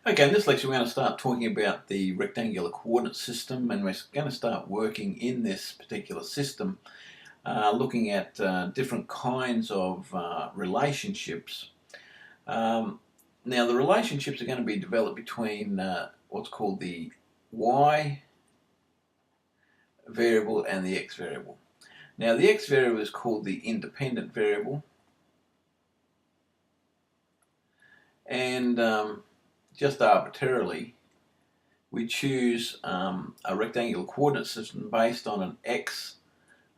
Okay, in this lecture we're going to start talking about the rectangular coordinate system, and we're going to start working in this particular system, looking at different kinds of relationships. Now the relationships are going to be developed between what's called the y variable and the x variable. Now the x variable is called the independent variable, and just arbitrarily we choose a rectangular coordinate system based on an x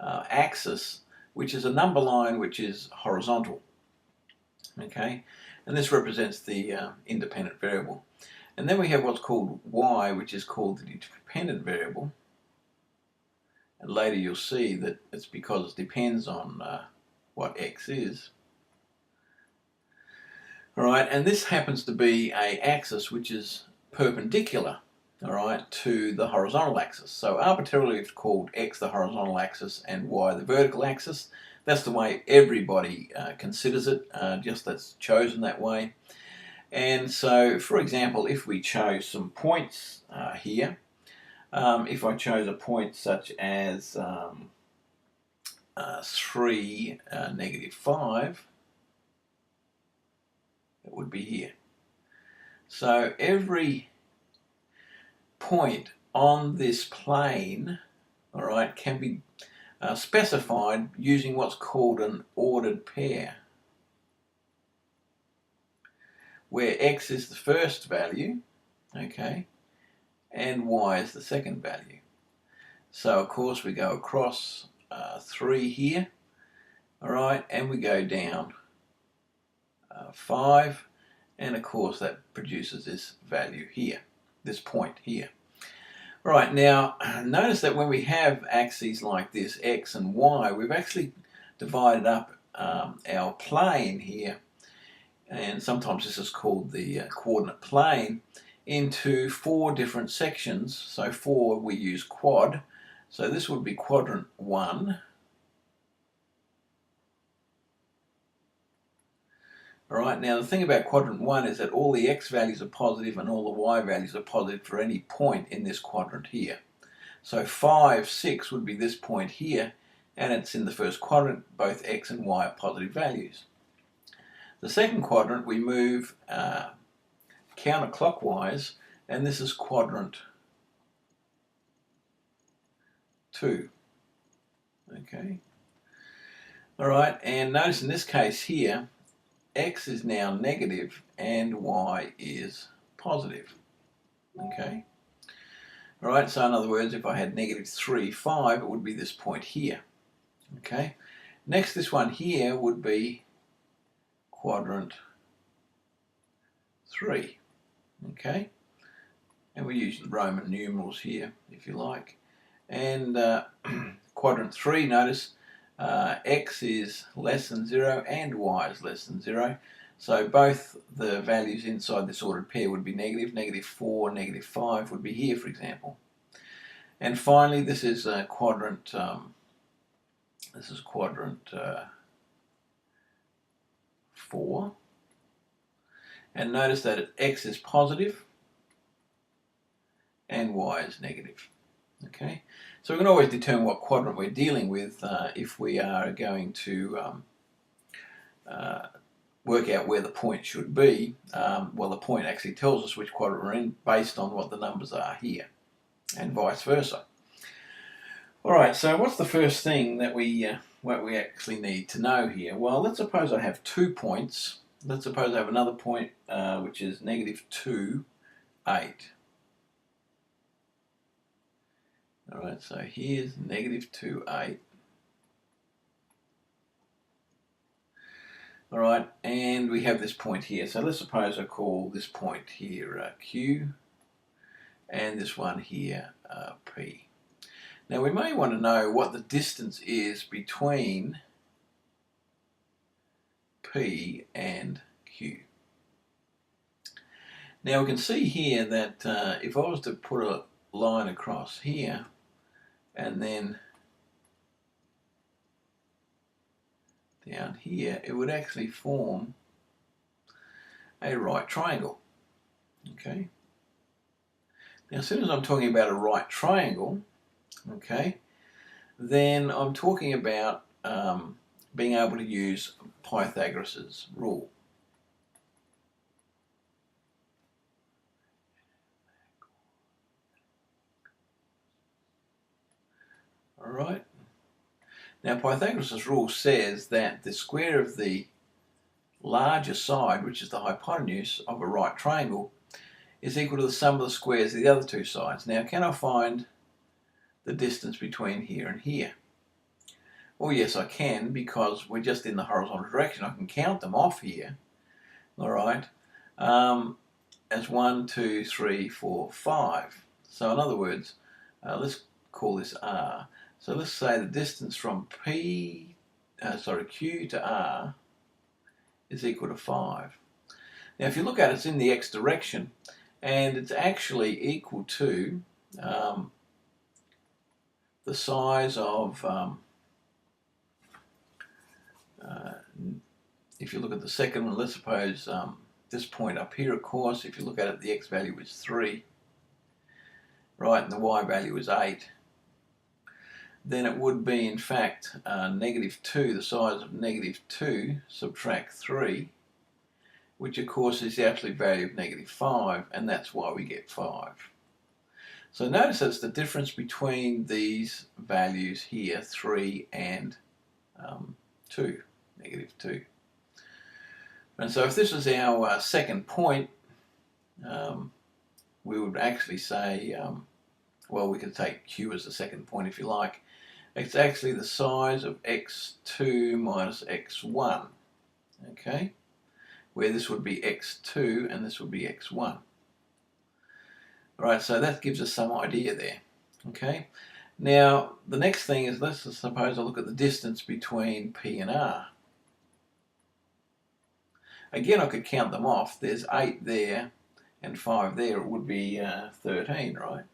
axis, which is a number line which is horizontal. Okay, and this represents the independent variable. And then we have what's called y, which is called the dependent variable. And later you'll see that it's because it depends on what x is. All right, and this happens to be a axis which is perpendicular, all right, to the horizontal axis. So arbitrarily it's called x the horizontal axis and y the vertical axis. That's the way everybody considers it, just that's chosen that way. And so, for example, if we chose some points here, if I chose a point such as 3, -5, it would be here. So every point on this plane, all right, can be specified using what's called an ordered pair, where x is the first value, okay, and y is the second value. So of course we go across 3 here, all right, and we go down 5, and of course that produces this value here, this point here. All right, now notice that when we have axes like this, x and y, we've actually divided up our plane here, and sometimes this is called the coordinate plane, into 4 different sections. So 4 we use quad, so this would be quadrant 1. Alright, now the thing about quadrant 1 is that all the x values are positive and all the y values are positive for any point in this quadrant here. So 5, 6 would be this point here, and it's in the first quadrant. Both x and y are positive values. The second quadrant we move counterclockwise, and this is quadrant 2. Okay. Alright, and notice in this case here, x is now negative and y is positive. Okay. Alright, so in other words, if I had -3, 5, it would be this point here. Okay. Next, this one here would be quadrant 3. Okay. And we use Roman numerals here, if you like. And quadrant 3, notice x is less than 0 and y is less than 0. So both the values inside this ordered pair would be negative. -4, -5 would be here, for example. And finally, this is quadrant 4. And notice that x is positive and y is negative. Okay, so we can always determine what quadrant we're dealing with if we are going to work out where the point should be. Well, the point actually tells us which quadrant we're in based on what the numbers are here, and vice versa. All right, so what's the first thing that we actually need to know here? Well, let's suppose I have 2 points. Let's suppose I have another point which is -2, 8. All right, so here's -2, 8. All right, and we have this point here. So let's suppose I call this point here Q, and this one here P. Now we may want to know what the distance is between P and Q. Now we can see here that if I was to put a line across here and then down here, it would actually form a right triangle. Okay. Now, as soon as I'm talking about a right triangle, okay, then I'm talking about being able to use Pythagoras' rule. All right. Now, Pythagoras' rule says that the square of the larger side, which is the hypotenuse of a right triangle, is equal to the sum of the squares of the other two sides. Now, can I find the distance between here and here? Well, yes, I can, because we're just in the horizontal direction. I can count them off here, all right, as 1, 2, 3, 4, 5. So in other words, let's call this R. So let's say the distance from Q to R is equal to 5. Now, if you look at it, it's in the x direction, and it's actually equal to the size of, if you look at the second one, let's suppose this point up here, of course, if you look at it, the x value is 3, right, and the y value is 8. Then it would be, in fact, -2, the size of -2, subtract 3, which of course is the absolute value of -5, and that's why we get 5. So notice that's the difference between these values here, 3 and 2, -2. And so if this was our second point, we would actually say, well, we could take Q as the second point if you like. It's actually the size of x2 minus x1, okay? Where this would be x2 and this would be x1. All right, so that gives us some idea there, okay? Now, the next thing is, let's suppose I look at the distance between P and R. Again, I could count them off. There's 8 there and 5 there. It would be 13, right?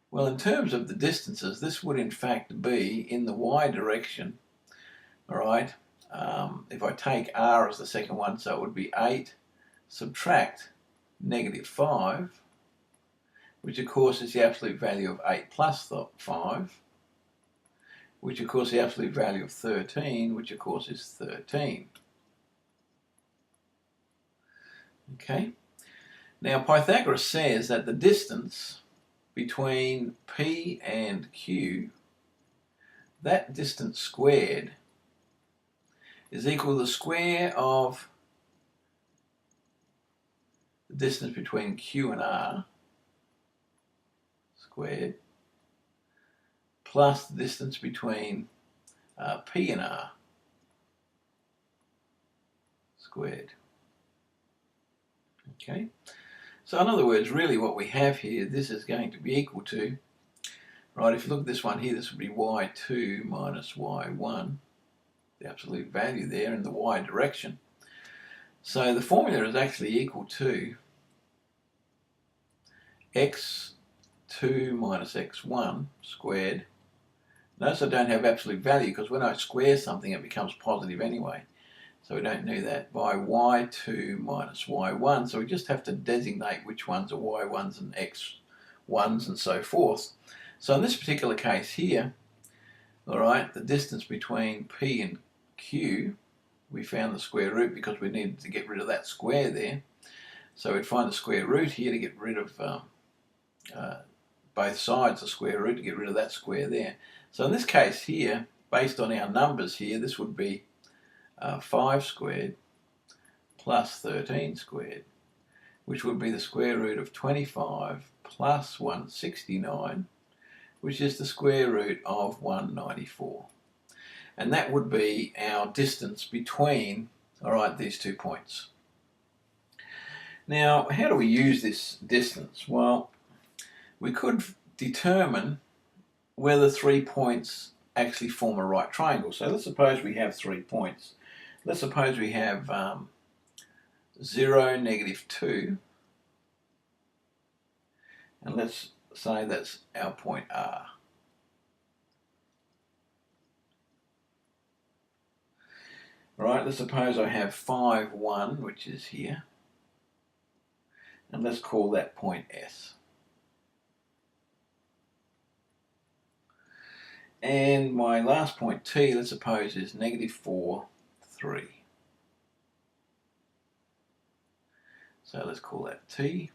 Well, in terms of the distances, this would in fact be in the y direction, all right? If I take R as the second one, so it would be 8 subtract -5, which of course is the absolute value of 8 plus 5, which of course is the absolute value of 13, which of course is 13. Okay? Now Pythagoras says that the distance between P and Q, that distance squared, is equal to the square of the distance between Q and R squared plus the distance between P and R squared. Okay, so in other words, really what we have here, this is going to be equal to, right, if you look at this one here, this would be y2 minus y1, the absolute value there in the y direction. So the formula is actually equal to x2 minus x1 squared. Notice I don't have absolute value because when I square something it becomes positive anyway. So we don't do that, by y2 minus y1. So we just have to designate which ones are y1s and x1s and so forth. So in this particular case here, all right, the distance between P and Q, we found the square root because we needed to get rid of that square there. So we'd find the square root here to get rid of both sides the square root to get rid of that square there. So in this case here, based on our numbers here, this would be 5 squared plus 13 squared, which would be the square root of 25 plus 169, which is the square root of 194. And that would be our distance between, all right, these 2 points. Now, how do we use this distance? Well, we could determine whether 3 points actually form a right triangle. So let's suppose we have 3 points. Let's suppose we have 0, -2, and let's say that's our point R. Right, let's suppose I have 5, 1, which is here, And let's call that point S. And my last point T, let's suppose, is -4, 3. So let's call that T.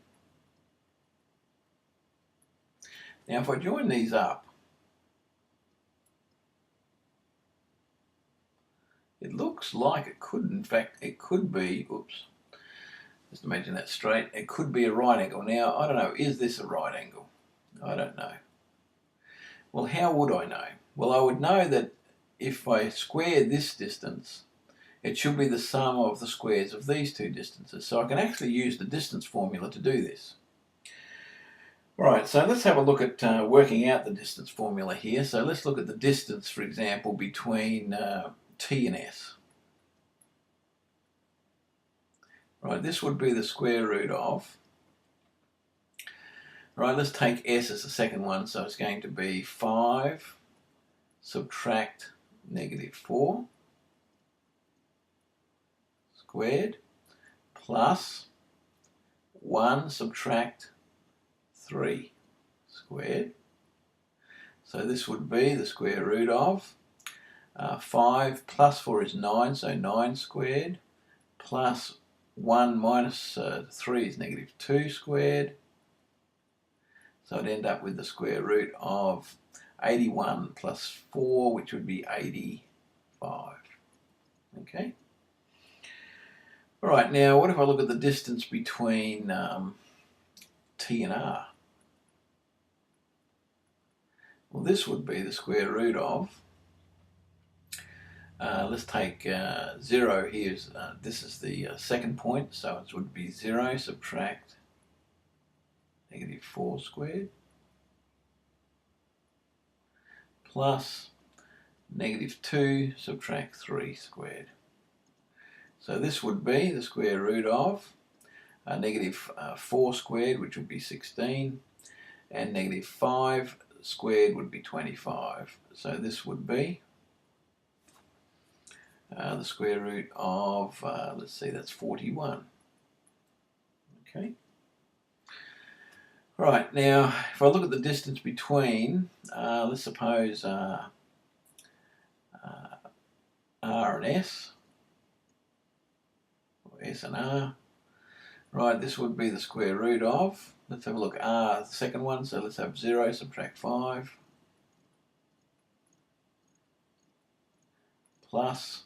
Now if I join these up, it looks like it could, in fact, it could be, oops, just imagine that straight, it could be a right angle. Now, I don't know, is this a right angle? I don't know. Well, how would I know? Well, I would know that if I square this distance, it should be the sum of the squares of these two distances. So I can actually use the distance formula to do this. Right, so let's have a look at working out the distance formula here. So let's look at the distance, for example, between T and S. Right, this would be the square root of. Right, let's take S as the second one, so it's going to be 5 subtract -4 squared plus 1 subtract 3 squared. So this would be the square root of 5 plus 4 is 9, so 9 squared, plus 1 minus 3 is -2 squared. So I'd end up with the square root of 81 plus 4, which would be 85. Okay. All right, now what if I look at the distance between T and R? Well, this would be the square root of, let's take 0 here, this is the second point, so it would be 0 subtract -4 squared plus -2 subtract 3 squared. So this would be the square root of -4 squared, which would be 16, and -5 squared would be 25. So this would be the square root of, let's see, that's 41. Okay. Right, now if I look at the distance between, let's suppose R and S, or S and R, right, this would be the square root of, let's have a look, R, the second one, so let's have 0 subtract 5 plus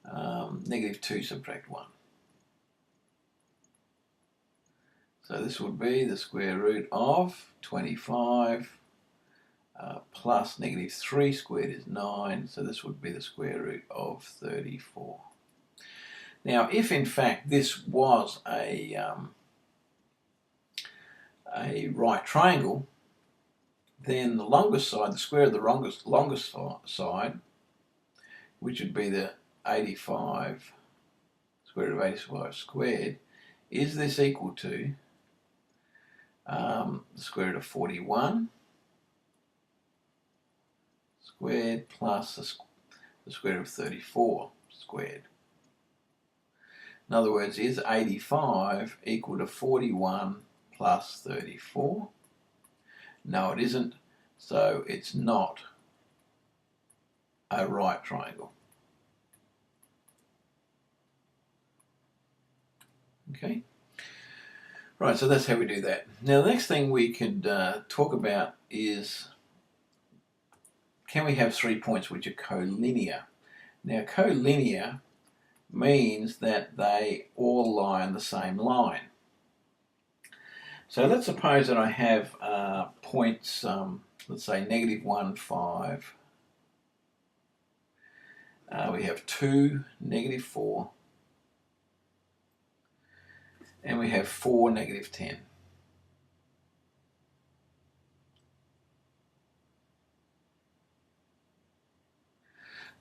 -2 subtract 1. So this would be the square root of 25 plus -3 squared is 9, so this would be the square root of 34. Now, if in fact this was a right triangle, then the longest side, the square of the longest side, which would be the 85, square root of 85 squared, is this equal to the square root of 41 squared plus the square root of 34 squared. In other words, is 85 equal to 41 plus 34? No, it isn't, so it's not a right triangle. Okay. Right, so that's how we do that. Now the next thing we could talk about is, can we have 3 points which are collinear? Now collinear means that they all lie on the same line. So let's suppose that I have points, let's say -1, 5. We have 2, -4. And we have 4, -10.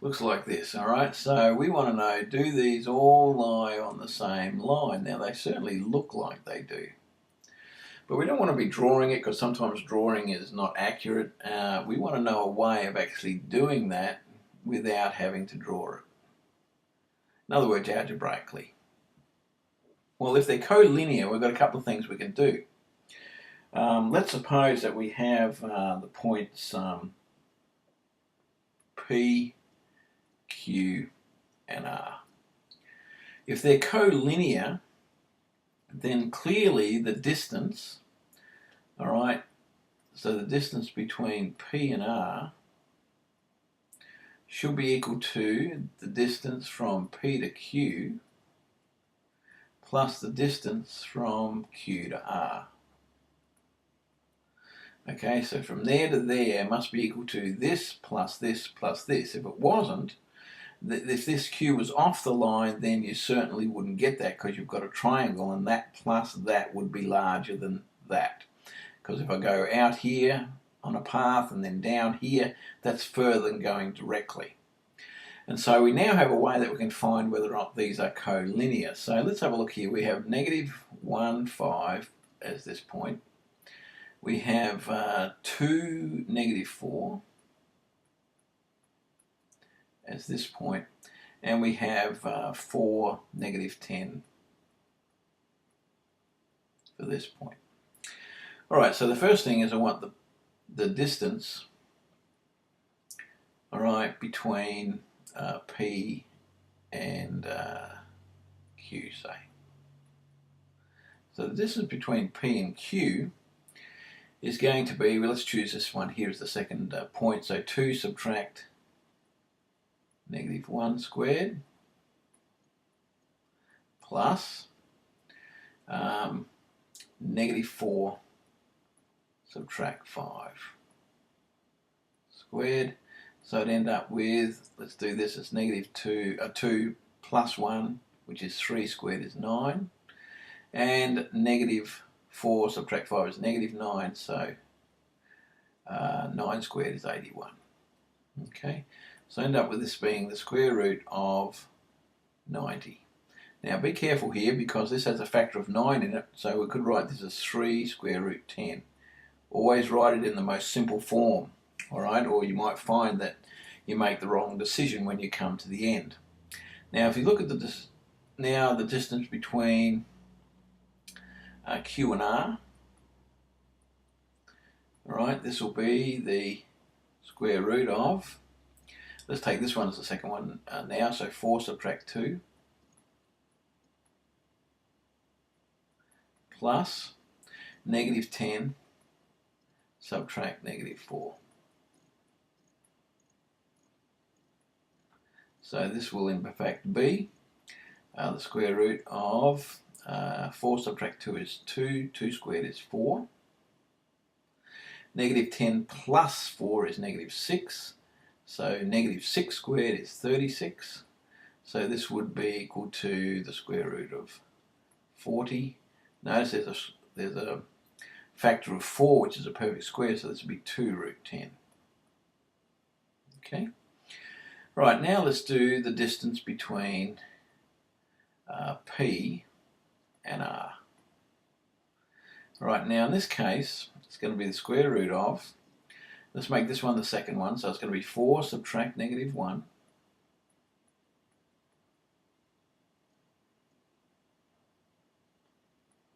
Looks like this, all right? So we want to know, do these all lie on the same line? Now they certainly look like they do. But we don't want to be drawing it, because sometimes drawing is not accurate. We want to know a way of actually doing that without having to draw it. In other words, algebraically. Well, if they're collinear, we've got a couple of things we can do. Let's suppose that we have the points P, Q, and R. If they're collinear, then clearly the distance, all right, so the distance between P and R should be equal to the distance from P to Q plus the distance from Q to R. Okay, so from there to there must be equal to this plus this plus this. If it wasn't, if this Q was off the line, then you certainly wouldn't get that because you've got a triangle and that plus that would be larger than that. Because if I go out here on a path and then down here, that's further than going directly. And so we now have a way that we can find whether or not these are collinear. So let's have a look here. We have -1, 5 as this point. We have 2, -4 as this point. And we have 4, -10 for this point. All right, so the first thing is I want the distance, all right, between P and Q, say. So the distance between P and Q is going to be, well, let's choose this one here as the second point. So 2 subtract -1 squared plus -4 subtract 5 squared. So I'd end up with, let's do this, it's -2 plus 1, which is 3 squared is 9. And -4 subtract 5 is -9, so 9 squared is 81. Okay, so I end up with this being the square root of 90. Now be careful here because this has a factor of 9 in it, so we could write this as 3 square root 10. Always write it in the most simple form, all right, or you might find that you make the wrong decision when you come to the end. Now if you look at the distance between Q and R, all right, this will be the square root of, let's take this one as the second one now, so 4 subtract 2 plus -10 subtract -4. So this will in fact be the square root of 4 subtract 2 is 2, 2 squared is 4. -10 plus 4 is -6. So -6 squared is 36. So this would be equal to the square root of 40. Notice there's a factor of 4, which is a perfect square, so this would be 2 root 10. Okay. Right, now let's do the distance between P and R. Right, now in this case, it's going to be the square root of, let's make this one the second one, so it's going to be 4 subtract -1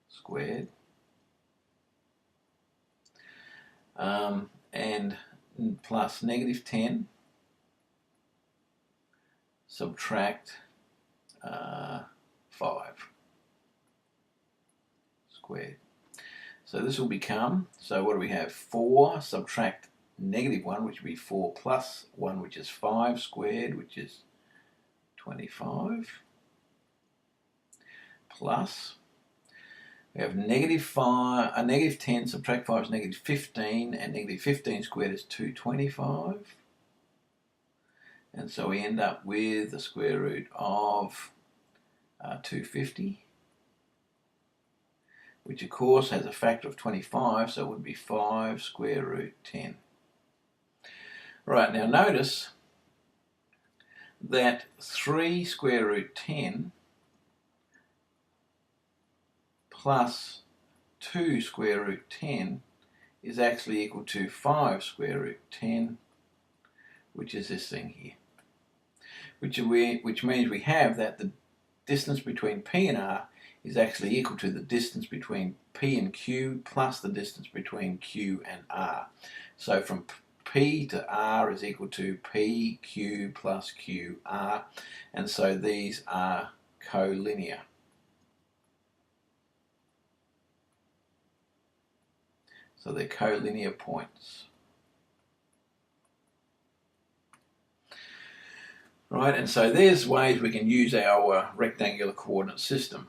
squared, and plus -10 subtract 5 squared. So this will become, so what do we have? 4 subtract -1, which would be 4 plus 1, which is 5 squared, which is 25, plus we have -10 subtract 5 is -15, and -15 squared is 225. And so we end up with the square root of 250, which of course has a factor of 25, so it would be 5 square root 10. Right, now notice that 3 square root 10 plus 2 square root 10 is actually equal to 5 square root 10, which is this thing here. Which means we have that the distance between P and R is actually equal to the distance between P and Q plus the distance between Q and R. So from P to R is equal to PQ plus QR, and so these are collinear. So they're collinear points. Right, and so there's ways we can use our rectangular coordinate system.